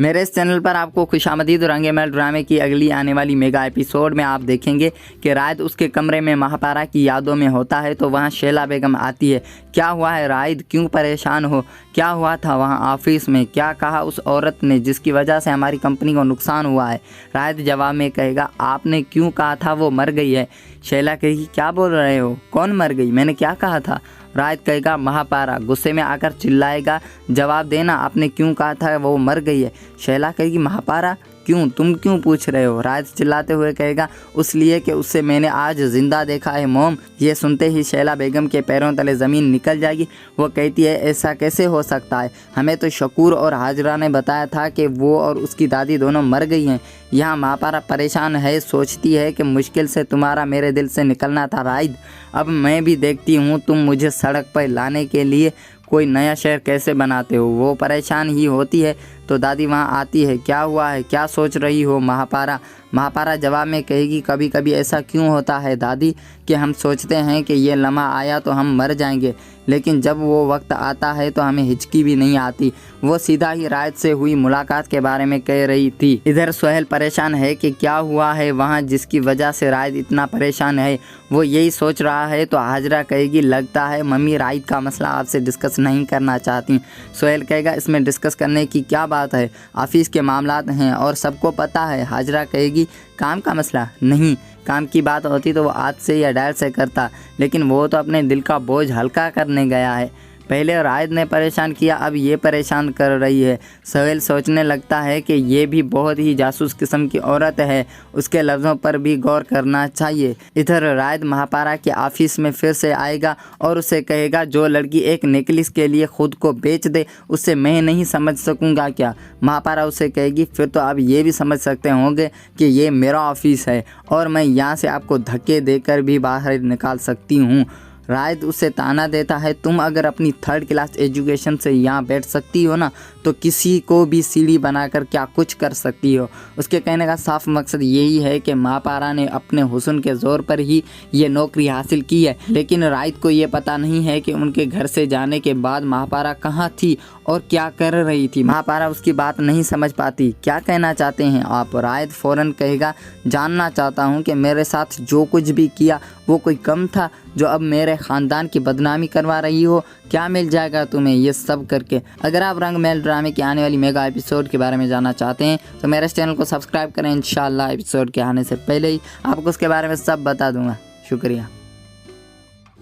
मेरे इस चैनल पर आपको खुशामदीद और रंगे-महल ड्रामे की अगली आने वाली मेगा एपिसोड में आप देखेंगे कि रायद उसके कमरे में महापारा की यादों में होता है तो वहाँ शैला बेगम आती है। क्या हुआ है रायद, क्यों परेशान हो, क्या हुआ था वहाँ ऑफिस में, क्या कहा उस औरत ने जिसकी वजह से हमारी कंपनी को नुकसान हुआ है। रायद जवाब में कहेगा आपने क्यों कहा था वो मर गई है। शैला कहेगी क्या बोल रहे हो, कौन मर गई, मैंने क्या कहा था। रायद कहेगा महापारा। गुस्से में आकर चिल्लाएगा जवाब देना आपने क्यों कहा था वो मर गई है। शैला कहेगी महापारा क्यों, तुम क्यों पूछ रहे हो। रायद चिल्लाते हुए कहेगा उसलिए कि उससे मैंने आज जिंदा देखा है मोम। ये सुनते ही शैला बेगम के पैरों तले ज़मीन निकल जाएगी। वो कहती है ऐसा कैसे हो सकता है, हमें तो शकूर और हाजरा ने बताया था कि वो और उसकी दादी दोनों मर गई हैं। यहाँ महापारा परेशान है, सोचती है कि मुश्किल से तुम्हारा मेरे दिल से निकलना था रायद। अब मैं भी देखती हूँ तुम मुझे सड़क पर लाने के लिए कोई नया शहर कैसे बनाते हो। वो परेशान ही होती है तो दादी वहाँ आती है। क्या हुआ है, क्या सोच रही हो महापारा। महापारा जवाब में कहेगी कभी कभी ऐसा क्यों होता है दादी कि हम सोचते हैं कि ये लम्हा आया तो हम मर जाएंगे, लेकिन जब वो वक्त आता है तो हमें हिचकी भी नहीं आती। वो सीधा ही रायद से हुई मुलाकात के बारे में कह रही थी। इधर सुहेल परेशान है कि क्या हुआ है वहाँ जिसकी वजह से रायद इतना परेशान है। वो यही सोच रहा है तो हाजरा कहेगी लगता है मम्मी रायद का मसला आपसे डिस्कस नहीं करना चाहती। सुहेल कहेगा इसमें डिस्कस करने की क्या बात है, ऑफिस के मामलात हैं और सबको पता है। हाजरा कहेगी काम का मसला नहीं, काम की बात होती तो वो आज से या डायल से करता, लेकिन वो तो अपने दिल का बोझ हल्का करने गया है। पहले रायद ने परेशान किया, अब ये परेशान कर रही है। सुहेल सोचने लगता है कि ये भी बहुत ही जासूस किस्म की औरत है, उसके लफ्ज़ों पर भी गौर करना चाहिए। इधर रायद महापारा के ऑफिस में फिर से आएगा और उसे कहेगा जो लड़की एक नेकलेस के लिए खुद को बेच दे उससे मैं नहीं समझ सकूंगा क्या। महापारा उसे कहेगी फिर तो आप ये भी समझ सकते होंगे कि ये मेरा ऑफिस है और मैं यहाँ से आपको धक्के देकर भी बाहर निकाल सकती हूँ। रायद उसे ताना देता है तुम अगर अपनी 3rd क्लास एजुकेशन से यहाँ बैठ सकती हो ना तो किसी को भी सीढ़ी बनाकर क्या कुछ कर सकती हो। उसके कहने का साफ मकसद यही है कि महापारा ने अपने हुस्न के ज़ोर पर ही ये नौकरी हासिल की है, लेकिन रायद को ये पता नहीं है कि उनके घर से जाने के बाद महापारा कहाँ थी और क्या कर रही थी। महापारा उसकी बात नहीं समझ पाती। क्या कहना चाहते हैं आप। रायद फ़ौरन कहेगा जानना चाहता हूँ कि मेरे साथ जो कुछ भी किया वो कोई कम था जो अब मेरे ख़ानदान की बदनामी करवा रही हो। क्या मिल जाएगा तुम्हें ये सब करके। अगर आप रंग-महल ड्रामे की आने वाली मेगा एपिसोड के बारे में जानना चाहते हैं तो मेरे इस चैनल को सब्सक्राइब करें। इंशाल्लाह एपिसोड के आने से पहले ही आपको उसके बारे में सब बता दूंगा। शुक्रिया।